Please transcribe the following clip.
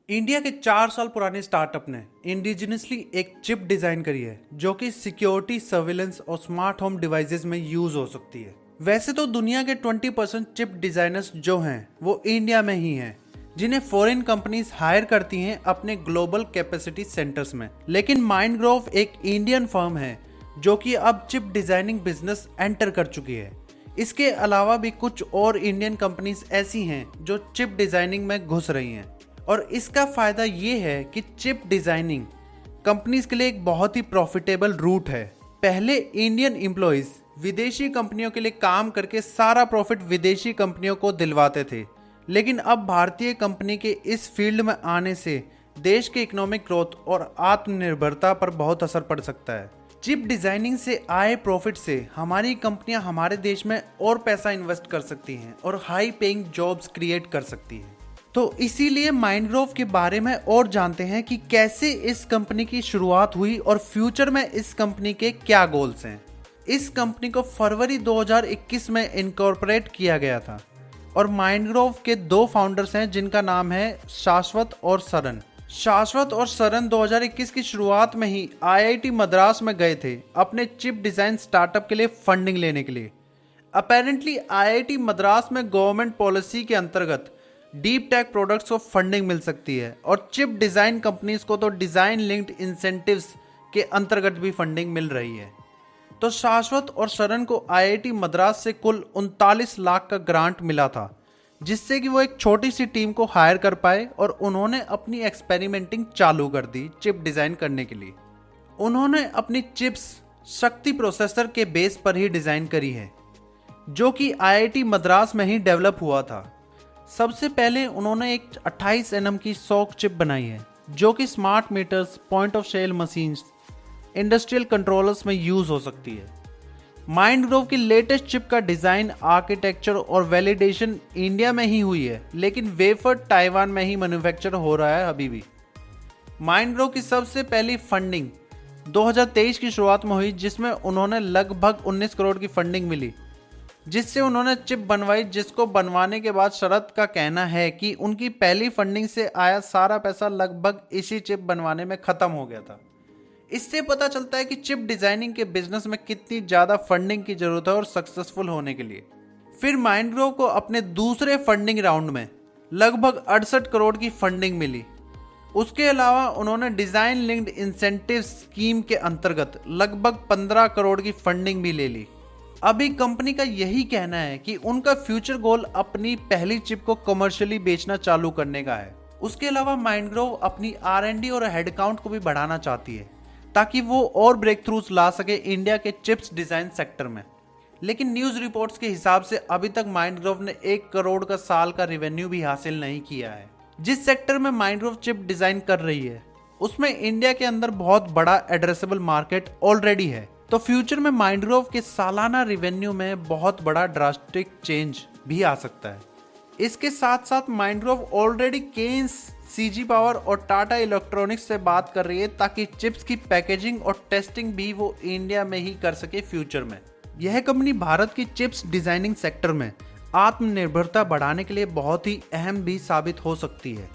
India के 4 साल पुराने स्टार्टअप ने इंडिजिनसली एक चिप डिजाइन करी है जो कि सिक्योरिटी, सर्विलेंस और स्मार्ट होम डिवाइसेस में यूज हो सकती है। वैसे तो दुनिया के 20% चिप डिजाइनर्स जो हैं वो इंडिया में ही हैं, जिन्हें फॉरेन कंपनीज हायर करती हैं अपने ग्लोबल कैपेसिटी सेंटर्स में। लेकिन माइंडग्रोव एक इंडियन फर्म है जो कि अब चिप डिजाइनिंग बिजनेस एंटर कर चुकी है। इसके अलावा भी कुछ और इंडियन कंपनीज ऐसी हैं जो चिप डिजाइनिंग में घुस रही हैं, और इसका फायदा ये है कि चिप डिजाइनिंग कंपनीज के लिए एक बहुत ही प्रॉफिटेबल रूट है। पहले इंडियन एम्प्लॉइज विदेशी कंपनियों के लिए काम करके सारा प्रॉफिट विदेशी कंपनियों को दिलवाते थे, लेकिन अब भारतीय कंपनी के इस फील्ड में आने से देश के इकोनॉमिक ग्रोथ और आत्मनिर्भरता पर बहुत असर पड़ सकता है। चिप डिजाइनिंग से आए प्रॉफिट से हमारी कंपनियां हमारे देश में और पैसा इन्वेस्ट कर सकती हैं और हाई पेइंग जॉब्स क्रिएट कर सकती हैं। तो इसीलिए माइंडग्रोव के बारे में और जानते हैं कि कैसे इस कंपनी की शुरुआत हुई और फ्यूचर में इस कंपनी के क्या गोल्स हैं। इस कंपनी को फरवरी 2021 में इनकॉर्पोरेट किया गया था और माइंडग्रोव के 2 फाउंडर्स हैं जिनका नाम है शाश्वत और सरन। शाश्वत और सरन 2021 की शुरुआत में ही आईआईटी मद्रास में गए थे अपने चिप डिजाइन स्टार्टअप के लिए फंडिंग लेने के लिए। अपेरेंटली आईआईटी मद्रास में गवर्नमेंट पॉलिसी के अंतर्गत डीप टेक प्रोडक्ट्स को फंडिंग मिल सकती है और चिप डिजाइन कंपनीज को तो डिजाइन लिंक्ड इंसेंटिव्स के अंतर्गत भी फंडिंग मिल रही है। तो शाश्वत और सरन को आईआईटी मद्रास से कुल 39 लाख का ग्रांट मिला था, जिससे कि वो एक छोटी सी टीम को हायर कर पाए और उन्होंने अपनी एक्सपेरिमेंटिंग चालू कर दी चिप डिजाइन करने के लिए। उन्होंने अपनी चिप्स शक्ति प्रोसेसर के बेस पर ही डिजाइन करी है, जो कि आईआईटी मद्रास में ही डेवलप हुआ था। सबसे पहले उन्होंने एक 28 nm की सॉक चिप बनाई है जो कि smart meters, point of sale machines, industrial controllers में यूज हो सकती है। माइंडग्रोव की लेटेस्ट चिप का डिजाइन, आर्किटेक्चर और वैलिडेशन इंडिया में ही हुई है, लेकिन वेफर ताइवान में ही मैन्युफैक्चर हो रहा है अभी भी। माइंडग्रोव की सबसे पहली फंडिंग 2023 की शुरुआत में हुई, जिसमें उन्होंने लगभग 19 करोड़ की फंडिंग मिली, जिससे उन्होंने चिप बनवाई, जिसको बनवाने के बाद शरत का कहना है कि उनकी पहली फंडिंग से आया सारा पैसा लगभग इसी चिप बनवाने में खत्म हो गया था। इससे पता चलता है कि चिप डिजाइनिंग के बिजनेस में कितनी ज्यादा फंडिंग की जरूरत है और सक्सेसफुल होने के लिए। फिर माइंडग्रोव को अपने दूसरे फंडिंग राउंड में लगभग 68 करोड़ की फंडिंग मिली। उसके अलावा उन्होंने डिजाइन लिंक्ड इंसेंटिव स्कीम के अंतर्गत लगभग 15 करोड़ की फंडिंग भी ले ली। अभी कंपनी का यही कहना है कि उनका फ्यूचर गोल अपनी पहली चिप को कमर्शियली बेचना चालू करने का है। उसके अलावा माइंडग्रोव अपनी R&D और हेडकाउंट को भी बढ़ाना चाहती है ताकि वो और ब्रेक थ्रूज ला सके इंडिया के चिप्स डिजाइन सेक्टर में। लेकिन न्यूज रिपोर्ट्स के हिसाब से अभी तक माइंडग्रोव ने 1 करोड़ का साल का रेवेन्यू भी हासिल नहीं किया है। जिस सेक्टर में माइंडग्रोव चिप डिजाइन कर रही है उसमें इंडिया के अंदर बहुत बड़ा एड्रेसेबल मार्केट ऑलरेडी है। तो फ्यूचर में माइंडग्रोव के सालाना रेवेन्यू में बहुत बड़ा ड्रास्टिक चेंज भी आ सकता है। इसके साथ साथ माइंडग्रोव ऑलरेडी केन्स, सीजी पावर और टाटा इलेक्ट्रॉनिक्स से बात कर रही है ताकि चिप्स की पैकेजिंग और टेस्टिंग भी वो इंडिया में ही कर सके फ्यूचर में। यह कंपनी भारत की चिप्स डिजाइनिंग सेक्टर में आत्मनिर्भरता बढ़ाने के लिए बहुत ही अहम भी साबित हो सकती है।